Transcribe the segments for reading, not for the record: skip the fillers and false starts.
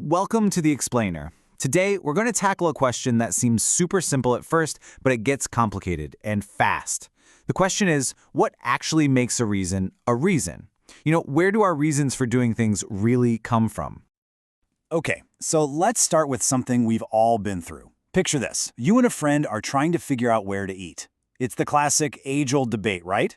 Welcome to The Explainer. Today, we're going to tackle a question that seems super simple at first, but it gets complicated and fast. The question is, what actually makes a reason a reason? Where do our reasons for doing things really come from? Okay, so let's start with something we've all been through. Picture this. You and a friend are trying to figure out where to eat. It's the classic age-old debate, right?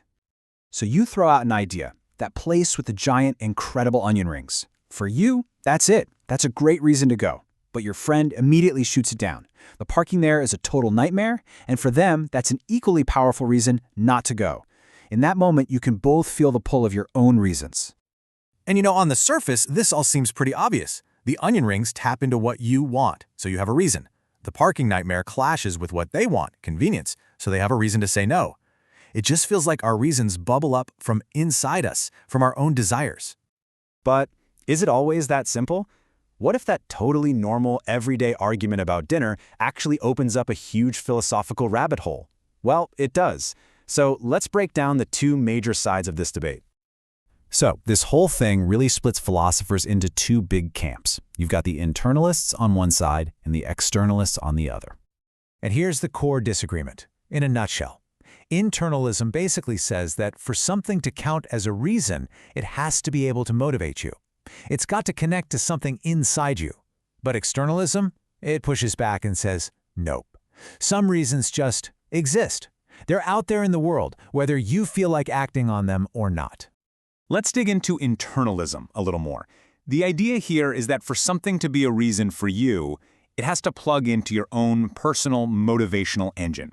So you throw out an idea, that place with the giant, incredible onion rings. For you, that's it. That's a great reason to go. But your friend immediately shoots it down. The parking there is a total nightmare, and for them, that's an equally powerful reason not to go. In that moment, you can both feel the pull of your own reasons. And on the surface, this all seems pretty obvious. The onion rings tap into what you want, so you have a reason. The parking nightmare clashes with what they want, convenience, so they have a reason to say no. It just feels like our reasons bubble up from inside us, from our own desires. But is it always that simple? What if that totally normal, everyday argument about dinner actually opens up a huge philosophical rabbit hole? Well, it does. So let's break down the two major sides of this debate. So this whole thing really splits philosophers into two big camps. You've got the internalists on one side and the externalists on the other. And here's the core disagreement, in a nutshell. Internalism basically says that for something to count as a reason, it has to be able to motivate you. It's got to connect to something inside you. But externalism, it pushes back and says, nope. Some reasons just exist. They're out there in the world, whether you feel like acting on them or not. Let's dig into internalism a little more. The idea here is that for something to be a reason for you, it has to plug into your own personal motivational engine.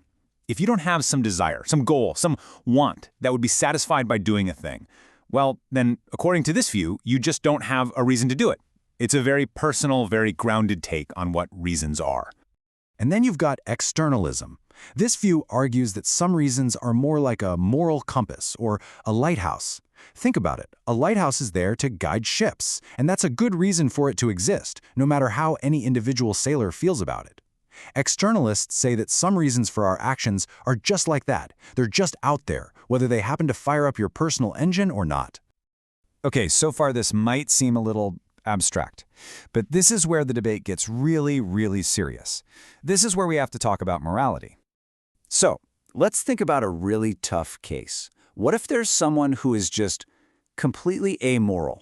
If you don't have some desire, some goal, some want that would be satisfied by doing a thing, well, then, according to this view, you just don't have a reason to do it. It's a very personal, very grounded take on what reasons are. And then you've got externalism. This view argues that some reasons are more like a moral compass or a lighthouse. Think about it. A lighthouse is there to guide ships, and that's a good reason for it to exist, no matter how any individual sailor feels about it. Externalists say that some reasons for our actions are just like that. They're just out there, whether they happen to fire up your personal engine or not. Okay, so far this might seem a little abstract, but this is where the debate gets really, really serious. This is where we have to talk about morality. So let's think about a really tough case. What if there's someone who is just completely amoral?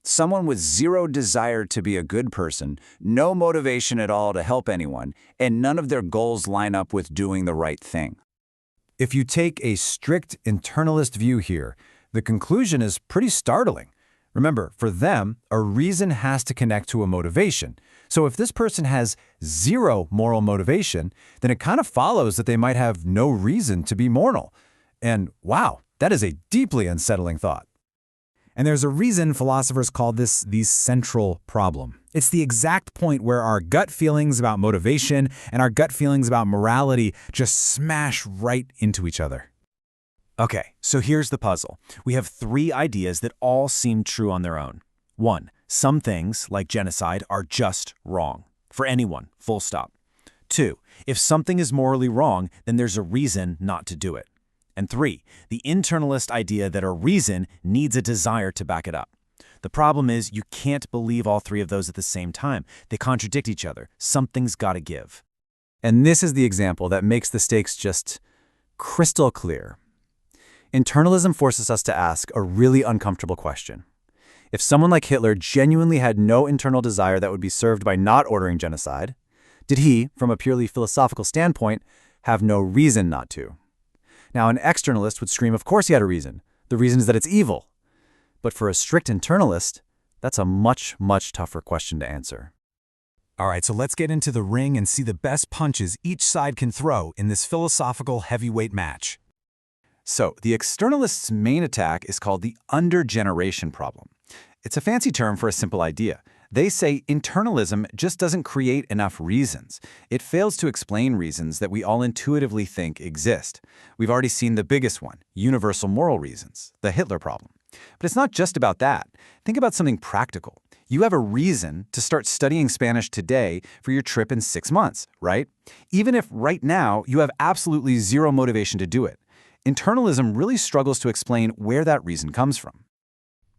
Someone with zero desire to be a good person, no motivation at all to help anyone, and none of their goals line up with doing the right thing. If you take a strict internalist view here, the conclusion is pretty startling. Remember, for them, a reason has to connect to a motivation. So if this person has zero moral motivation, then it kind of follows that they might have no reason to be moral. And wow, that is a deeply unsettling thought. And there's a reason philosophers call this the central problem. It's the exact point where our gut feelings about motivation and our gut feelings about morality just smash right into each other. Okay, so here's the puzzle. We have three ideas that all seem true on their own. 1. Some things, like genocide, are just wrong. For anyone, full stop. 2. If something is morally wrong, then there's a reason not to do it. And 3, the internalist idea that a reason needs a desire to back it up. The problem is you can't believe all three of those at the same time. They contradict each other. Something's got to give. And this is the example that makes the stakes just crystal clear. Internalism forces us to ask a really uncomfortable question. If someone like Hitler genuinely had no internal desire that would be served by not ordering genocide, did he, from a purely philosophical standpoint, have no reason not to? Now, an externalist would scream, of course he had a reason. The reason is that it's evil. But for a strict internalist, that's a much, much tougher question to answer. All right, so let's get into the ring and see the best punches each side can throw in this philosophical heavyweight match. So, the externalist's main attack is called the undergeneration problem. It's a fancy term for a simple idea. They say internalism just doesn't create enough reasons. It fails to explain reasons that we all intuitively think exist. We've already seen the biggest one, universal moral reasons, the Hitler problem. But it's not just about that. Think about something practical. You have a reason to start studying Spanish today for your trip in 6 months, right? Even if right now you have absolutely zero motivation to do it. Internalism really struggles to explain where that reason comes from.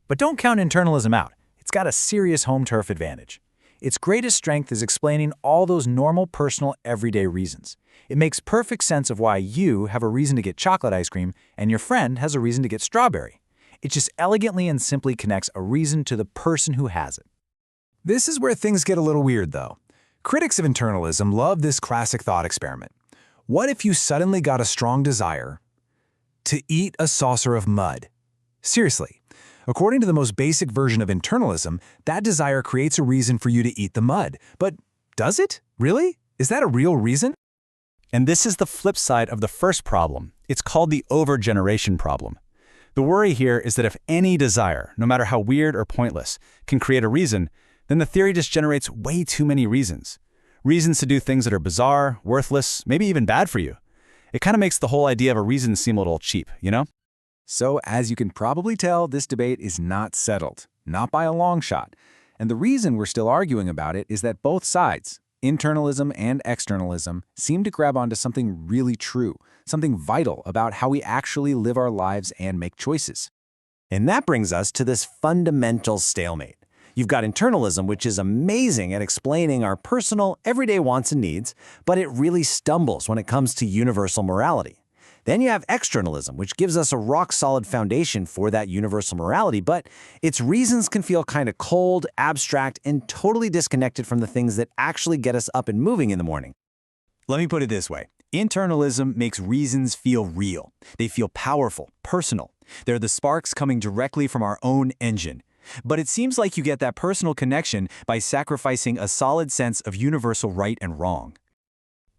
But don't count internalism out. It's got a serious home turf advantage. Its greatest strength is explaining all those normal, personal, everyday reasons. It makes perfect sense of why you have a reason to get chocolate ice cream and your friend has a reason to get strawberry. It just elegantly and simply connects a reason to the person who has it. This is where things get a little weird, though. Critics of internalism love this classic thought experiment. What if you suddenly got a strong desire to eat a saucer of mud? Seriously, according to the most basic version of internalism, that desire creates a reason for you to eat the mud. But does it? Really? Is that a real reason? And this is the flip side of the first problem. It's called the overgeneration problem. The worry here is that if any desire, no matter how weird or pointless, can create a reason, then the theory just generates way too many reasons. Reasons to do things that are bizarre, worthless, maybe even bad for you. It kind of makes the whole idea of a reason seem a little cheap, you know? So, as you can probably tell, this debate is not settled, not by a long shot. And the reason we're still arguing about it is that both sides, internalism and externalism, seem to grab onto something really true, something vital about how we actually live our lives and make choices. And that brings us to this fundamental stalemate. You've got internalism, which is amazing at explaining our personal, everyday wants and needs, but it really stumbles when it comes to universal morality. Then you have externalism, which gives us a rock-solid foundation for that universal morality, but its reasons can feel kind of cold, abstract, and totally disconnected from the things that actually get us up and moving in the morning. Let me put it this way. Internalism makes reasons feel real. They feel powerful, personal. They're the sparks coming directly from our own engine. But it seems like you get that personal connection by sacrificing a solid sense of universal right and wrong.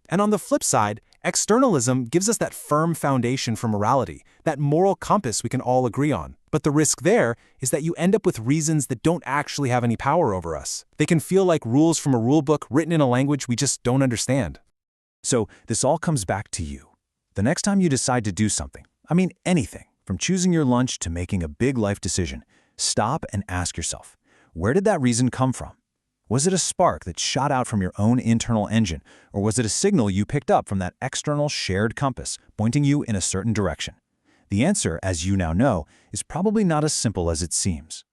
And on the flip side, externalism gives us that firm foundation for morality, that moral compass we can all agree on. But the risk there is that you end up with reasons that don't actually have any power over us. They can feel like rules from a rule book written in a language we just don't understand. So this all comes back to you. The next time you decide to do something, I mean anything, from choosing your lunch to making a big life decision, stop and ask yourself, where did that reason come from? Was it a spark that shot out from your own internal engine, or was it a signal you picked up from that external shared compass pointing you in a certain direction? The answer, as you now know, is probably not as simple as it seems.